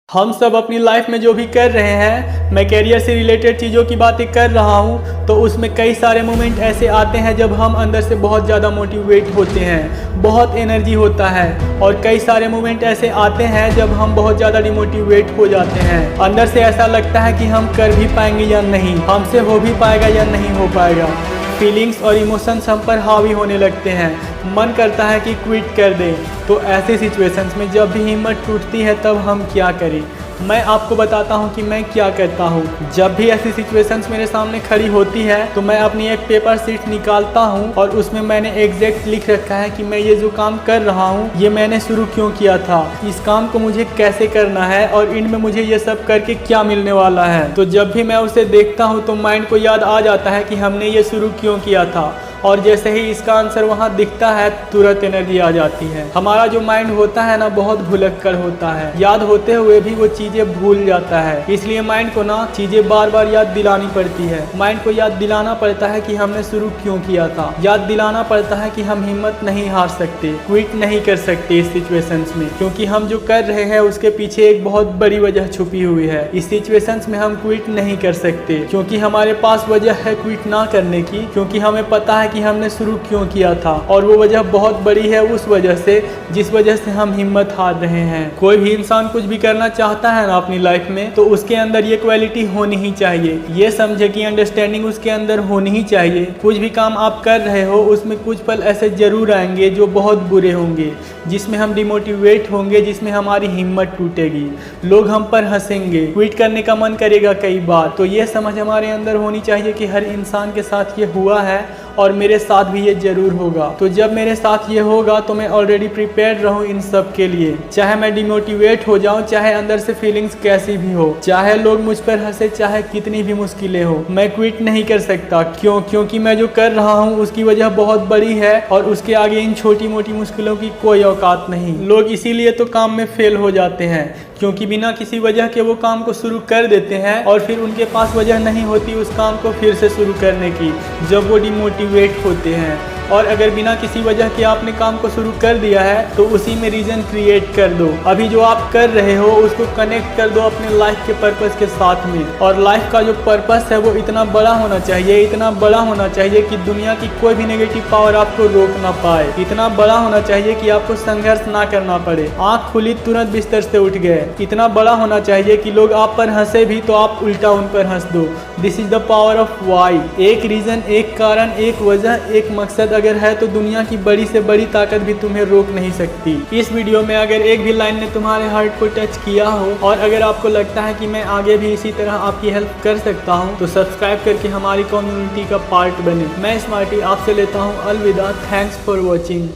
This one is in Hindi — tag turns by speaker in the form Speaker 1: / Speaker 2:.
Speaker 1: हम सब अपनी लाइफ में जो भी कर रहे हैं, मैं कैरियर से रिलेटेड चीज़ों की बातें कर रहा हूं, तो उसमें कई सारे मोमेंट ऐसे आते हैं जब हम अंदर से बहुत ज़्यादा मोटिवेट होते हैं, बहुत एनर्जी होता है। और कई सारे मोमेंट ऐसे आते हैं जब हम बहुत ज़्यादा डिमोटिवेट हो जाते हैं। अंदर से ऐसा लगता है कि हम कर भी पाएंगे या नहीं, हमसे हो भी पाएगा या नहीं हो पाएगा। फीलिंग्स और इमोशंस हम पर हावी होने लगते हैं, मन करता है कि क्विट कर दें। तो ऐसे सिचुएशंस में जब भी हिम्मत टूटती है तब हम क्या करें, मैं आपको बताता हूं कि मैं क्या करता हूं। जब भी ऐसी सिचुएशंस मेरे सामने खड़ी होती है तो मैं अपनी एक पेपर शीट निकालता हूं और उसमें मैंने एग्जैक्ट लिख रखा है कि मैं ये जो काम कर रहा हूं ये मैंने शुरू क्यों किया था, इस काम को मुझे कैसे करना है और इनमें मुझे ये सब करके क्या मिलने वाला है। तो जब भी मैं उसे देखता हूँ तो माइंड को याद आ जाता है कि हमने ये शुरू क्यों किया था, और जैसे ही इसका आंसर वहाँ दिखता है तुरंत एनर्जी आ जाती है। हमारा जो माइंड होता है ना बहुत भुलक्कड़ होता है, याद होते हुए भी वो चीजें भूल जाता है। इसलिए माइंड को ना चीजें बार बार याद दिलानी पड़ती है। माइंड को याद दिलाना पड़ता है कि हमने शुरू क्यों किया था, याद दिलाना पड़ता है कि हम हिम्मत नहीं हार सकते, क्विट नहीं कर सकते इस सिचुएशंस में, क्योंकि हम जो कर रहे हैं उसके पीछे एक बहुत बड़ी वजह छुपी हुई है। इस सिचुएशंस में हम क्विट नहीं कर सकते क्योंकि हमारे पास वजह है क्विट ना करने की, क्योंकि हमें पता है कि हमने शुरू क्यों किया था और वो वजह बहुत बड़ी है उस वजह से जिस वजह से हम हिम्मत हार रहे हैं। कोई भी इंसान कुछ भी करना चाहता है ना अपनी लाइफ में तो उसके अंदर ये क्वालिटी होनी ही चाहिए, ये समझे कि अंडरस्टैंडिंग उसके अंदर होनी ही चाहिए। कुछ भी काम आप कर रहे हो उसमें कुछ पल ऐसे जरूर आएंगे जो बहुत बुरे होंगे, जिसमें हम डिमोटिवेट होंगे, जिसमें हमारी हिम्मत टूटेगी, लोग हम पर हंसेंगे, क्विट करने का मन करेगा कई बार। तो ये समझ हमारे अंदर होनी चाहिए कि हर इंसान के साथ ये हुआ है और मेरे साथ भी ये जरूर होगा। तो जब मेरे साथ ये होगा तो मैं ऑलरेडी प्रिपेयर्ड रहूं इन सब के लिए, चाहे मैं डिमोटिवेट हो जाऊं, चाहे अंदर से फीलिंग्स कैसी भी हो, चाहे लोग मुझ पर हंसे, चाहे कितनी भी मुश्किलें हो, मैं क्विट नहीं कर सकता। क्योंकि मैं जो कर रहा हूं उसकी वजह बहुत बड़ी है और उसके आगे इन छोटी मोटी मुश्किलों की कोई औकात नहीं। लोग इसीलिए तो काम में फेल हो जाते हैं क्योंकि बिना किसी वजह के वो काम को शुरू कर देते हैं और फिर उनके पास वजह नहीं होती उस काम को फिर से शुरू करने की, जब वो डिमोटिवेट होते हैं। और अगर बिना किसी वजह के आपने काम को शुरू कर दिया है तो उसी में रीजन क्रिएट कर दो। अभी जो आप कर रहे हो उसको कनेक्ट कर दो अपने लाइफ के पर्पस के साथ में, और लाइफ का जो पर्पस है वो इतना बड़ा होना चाहिए, इतना बड़ा होना चाहिए कि दुनिया की कोई भी नेगेटिव पावर आपको रोक ना पाए, इतना बड़ा होना चाहिए कि आपको संघर्ष ना करना पड़े, आँख खुली तुरंत बिस्तर से उठ गए, इतना बड़ा होना चाहिए कि लोग आप पर हंसे भी तो आप उल्टा उन पर हंस दो। This is the power of why. एक रीजन, एक कारण, एक वजह, एक मकसद अगर है तो दुनिया की बड़ी से बड़ी ताकत भी तुम्हें रोक नहीं सकती। इस वीडियो में अगर एक भी लाइन ने तुम्हारे हार्ट को टच किया हो और अगर आपको लगता है कि मैं आगे भी इसी तरह आपकी हेल्प कर सकता हूं तो सब्सक्राइब करके हमारी कम्युनिटी का पार्ट बने। मैं स्मार्टी आपसे लेता हूं अलविदा। Thanks for watching.